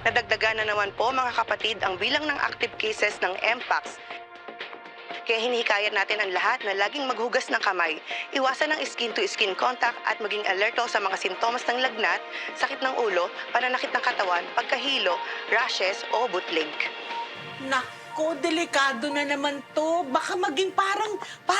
Nadagdagan na naman po mga kapatid ang bilang ng active cases ng Mpox. Kaya hinihikayat natin ang lahat na laging maghugas ng kamay, iwasan ng skin-to-skin contact at maging alerto sa mga sintomas ng lagnat, sakit ng ulo, pananakit ng katawan, pagkahilo, rashes o butlig. Nako, delikado na naman to. Baka maging parang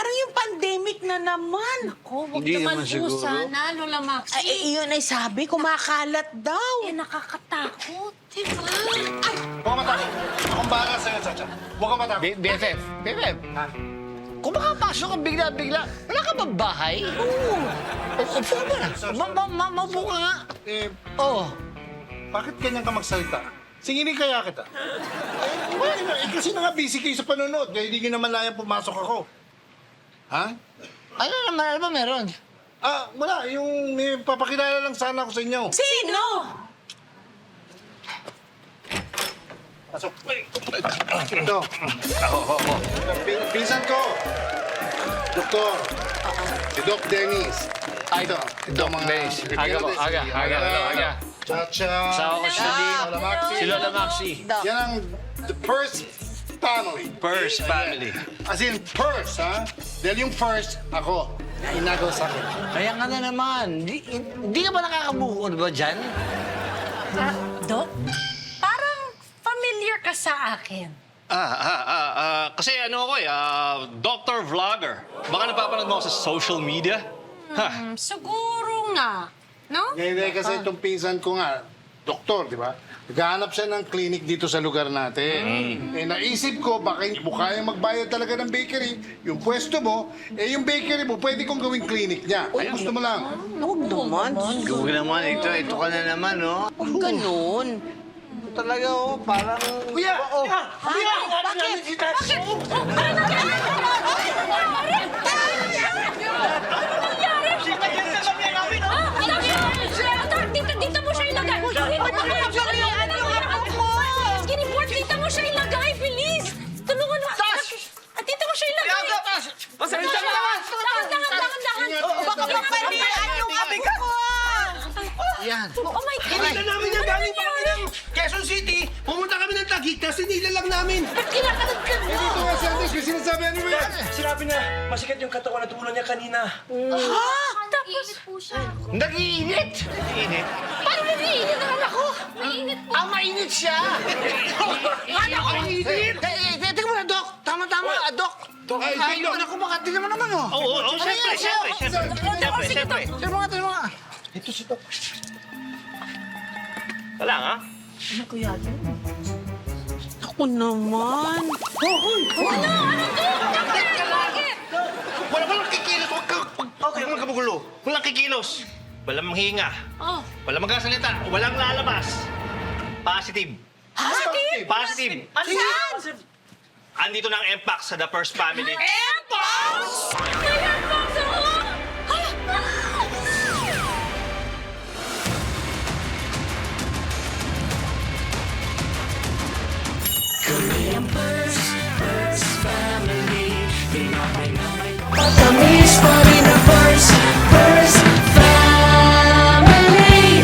yung pandemic na naman. Ako, huwag Hindi naman naman po siguro. sana, Lola Maxi. Ay, iyon ay sabi, kumakalat daw. Eh, nakakatakot, diba? Huwag ka matakot. Akong bahala sa'yo, Chacha. Huwag ka matakot. BFF, ha? Kung makapasok ka bigla-bigla, wala ka bang bahay? Oo. Upo ka na. Maupo ka nga. Oo. Bakit ganyan ka magsalita? Singinin kaya kita. Kasi na nga busy kayo sa panonood, kaya hindi nyo naman layang pumasok ako. Ha? Ano ba meron? Wala. Yung papakilala lang sana ako sa inyo. Sino? Pasok. Ito. Pinsan ko. Doktor. Si Doc Dennis. Ay, Doc Dennis. Aga. Chacha. Asawa ko si Lola Maxi. Si Lola Maxi. Yan ang the first family. First family. As in first, ha? Dahil yung first, ako. Inagaw sa akin. Kaya nga na naman. Hindi ka ba nakakabukod ba dyan? Dok, parang familiar ka sa akin. Kasi ano ako doctor vlogger. Baka napapanood mo ako sa social media? Siguro nga, no? Hindi kasi itong pinsan ko nga, doktor, di ba? Naghahanap siya ng clinic dito sa lugar natin. Eh, naisip ko, baka hindi mo kaya magbayad talaga ng bakery. Yung pwesto mo, yung bakery mo, pwede kong gawing clinic niya. Kung gusto mo lang. Huwag naman. Huwag naman. Ito ka na naman, no? Huwag ganun. Ito talaga, parang... Kuya! Kuya! Bakit? Dito mo siya ilagay! Skinny-board, dito mo siya ilagay! Bilis! Tulungan mo! Dito mo siya ilagay! Pasensya ka naman! Dahan! Baka mapalian yung abig ko. Yan. Oh my God! Kita namin yan galing pa kami ng Quezon City. Pumunta kami ng Taguig, tapos sinila lang namin. Ba't kinakalad ka Eh, dito nga si Andres, may sinasabi, ano ba yan? Sinabi na, masikat yung katawan na tumunan niya kanina. Tapos, Nag-iinit! paano nag-iinit ang anak ko? Mainit po. Mainit siya! Kaya ko ang init! Tingnan mo na, Dok! Tama-tama, Dok! Ay, yung anak ko baka tingnan mo naman, oh! Oo, siyempre. Tingnan mo nga. Ito si Doc. Wala nga. Ako naman. Walang kikilos. Huwag ka magulo. Walang kikilos. Walang manghinga. Oh. Walang magkasalita. Walang lalabas. Positive. Positive. Andito na ang Mpox sa The First Family. Airpods! May airpods ako! Matamis pa rin ang first